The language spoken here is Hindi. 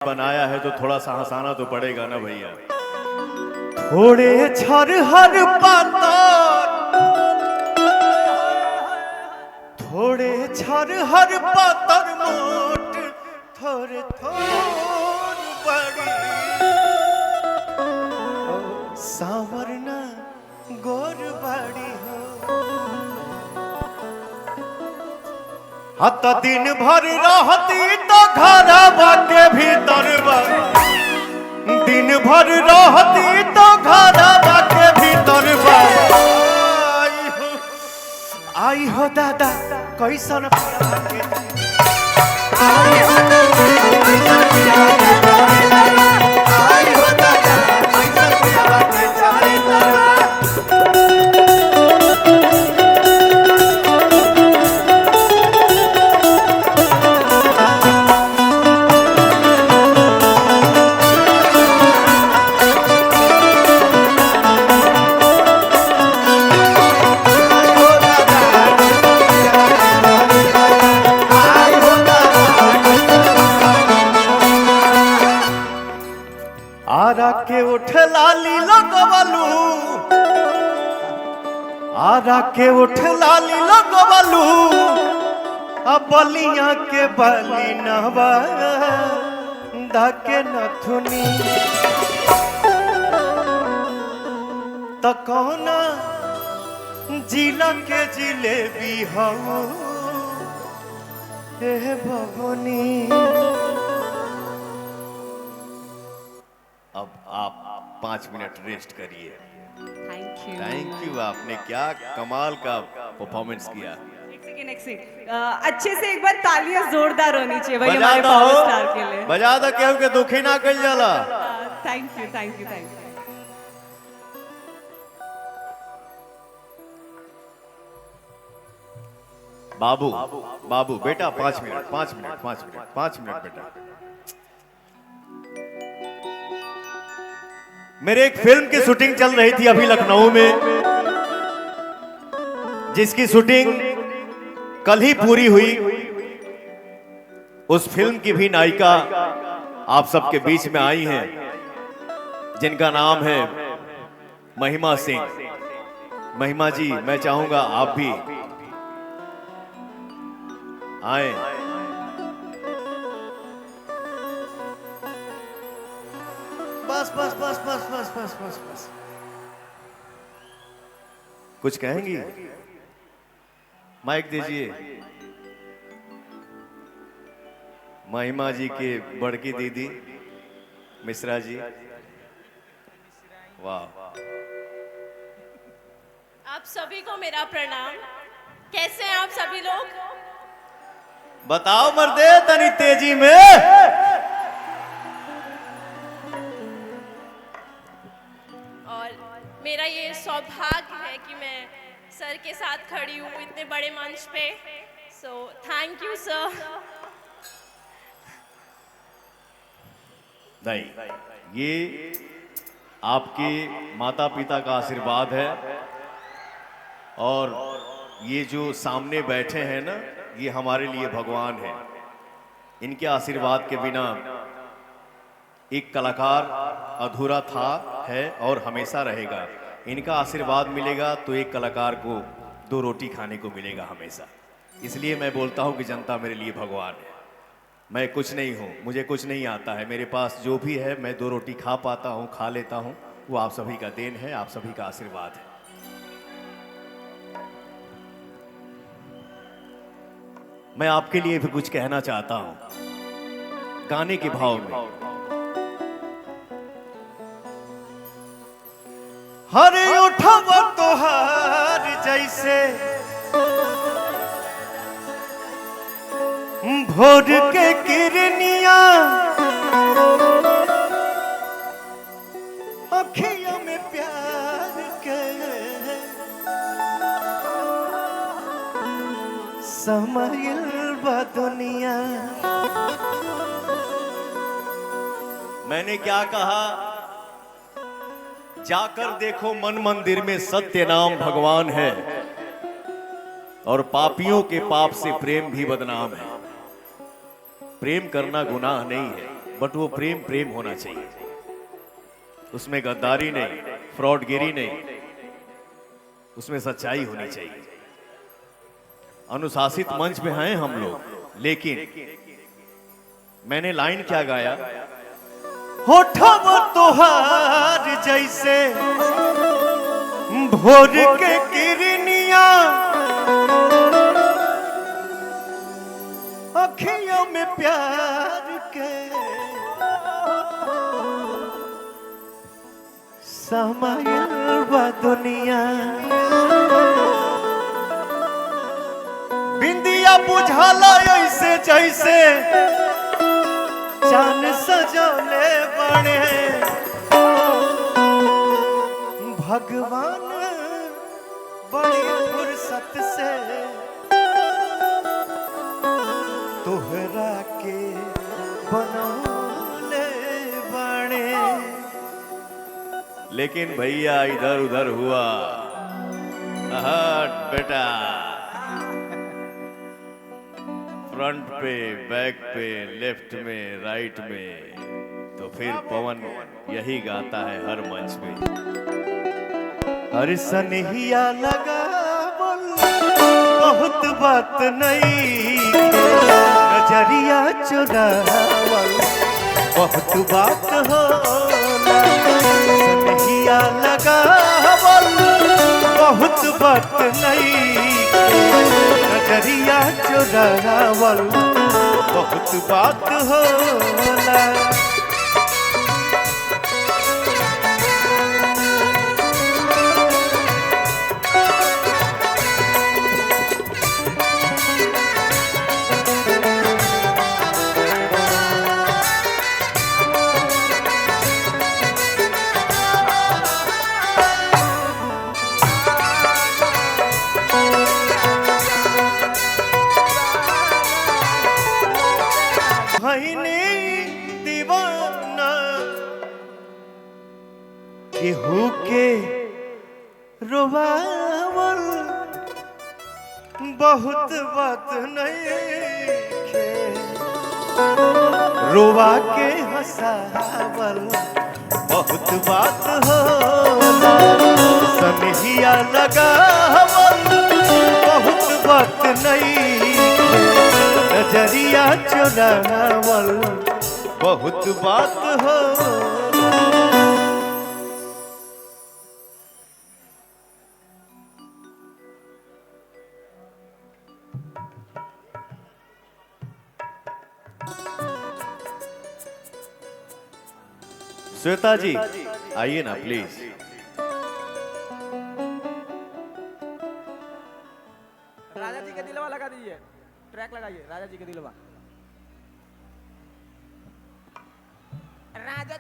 बनाया है तो थोड़ा सा हंसाना तो पड़ेगा ना भैया। थोड़े छर हर पातर, थोड़े छर हर पातर मोट, थोड़े थोड़ बड़ी सावरना गोर बड़ी हो। हत दिन भर रहती तो घरवा के भीतर, दिन भर रहती तो घरवा के भीतर। आई हो दादा कैसन आरा के उठ लाली लगवलू, आरा के उठ लाली लगवलू, बलिया के बली नवा के नथुनी। तो कौना जिला के जिलेबी हो हे बबनी। अब आप 5 मिनट रेस्ट करिए। Thank you. आपने क्या कमाल का परफॉर्मेंस किया। अच्छे से एक बार तालियां जोरदार होनी चाहिए भाई हमारे पावर स्टार के लिए। बजा दो केहू के दुखी ना कल जाला। Thank you thank you thank you. बाबू बाबू बेटा 5 मिनट 5 मिनट 5 मिनट 5 मिनट बेटा। मेरे एक फिल्म की शूटिंग चल रही थी अभी लखनऊ में, जिसकी शूटिंग कल ही पूरी हुई। उस फिल्म की भी नायिका आप सबके बीच में आई हैं, जिनका नाम है महिमा सिंह। महिमा जी, मैं चाहूंगा आप भी आए। बस बस बस बस बस बस बस बस। कुछ कहेंगी? माइक दीजिए। महिमा जी के बड़की दीदी मिश्रा जी। वाह। आप सभी को मेरा प्रणाम। कैसे हैं आप सभी लोग? बताओ मर्दे तनी तेजी में। मेरा ये सौभाग्य है कि मैं सर के साथ खड़ी हूँ इतने बड़े मंच पे। So thank you sir. नहीं, ये आपके माता पिता का आशीर्वाद है, और ये जो सामने बैठे हैं ना, ये हमारे लिए भगवान है। इनके आशीर्वाद के बिना एक कलाकार अधूरा था, है और हमेशा रहेगा। इनका आशीर्वाद मिलेगा तो एक कलाकार को 2 रोटी खाने को मिलेगा हमेशा। इसलिए मैं बोलता हूँ कि जनता मेरे लिए भगवान है। मैं कुछ नहीं हूँ, मुझे कुछ नहीं आता है। मेरे पास जो भी है मैं 2 रोटी खा पाता हूँ, खा लेता हूँ। वो आप सभी का देन है, आप सभी का आशीर्वाद है। मैं आपके लिए भी कुछ कहना चाहता हूँ गाने के भाव में। हरे उठवा तोहार जैसे भोर के किरनिया, अखियों में प्यार के समाइल बा दुनिया। मैंने क्या कहा? जाकर देखो मन मंदिर में सत्य नाम भगवान है, और पापियों के पाप से प्रेम भी बदनाम है। प्रेम करना गुनाह नहीं है, बट वो प्रेम प्रेम होना चाहिए, उसमें गद्दारी नहीं, फ्रॉडगिरी नहीं, उसमें सच्चाई होनी चाहिए। अनुशासित मंच पे हैं हम लोग, लेकिन मैंने लाइन क्या गाया, होठव तोहार जैसे भोर के किरनिया, अखियों में प्यार के समायल बा दुनिया, बिंदिया बुझाला ऐसे जैसे चांद सजौले बने भगवान, बड़ी फुर्सत से तोहरा के बनौले बने। लेकिन भैया इधर उधर हुआ, हट बेटा, फ्रंट पे, बैक पे, लेफ्ट में, राइट में, तो फिर पवन यही गाता है हर मंच पे, हर सनहिया लगा बोल बहुत बात नहीं, नजरिया चुरावल बहुत बात हो, सनहिया लगा बोल बहुत बात नहीं, नजरिया चुरावल बहुत बात होला। दीवाना केहू के रोवावल बहुत बात नहीं खे, रोवा के हंसावल बहुत बात होला, सनहिया लगावल बहुत बात नहीं, नजरिया चुरावल बहुत बात हो। श्वेता जी आइए ना प्लीज। राजा जी के दिलवा लगा दीजिए, ट्रैक लगाइए राजा जी के दिलवा। राजा जी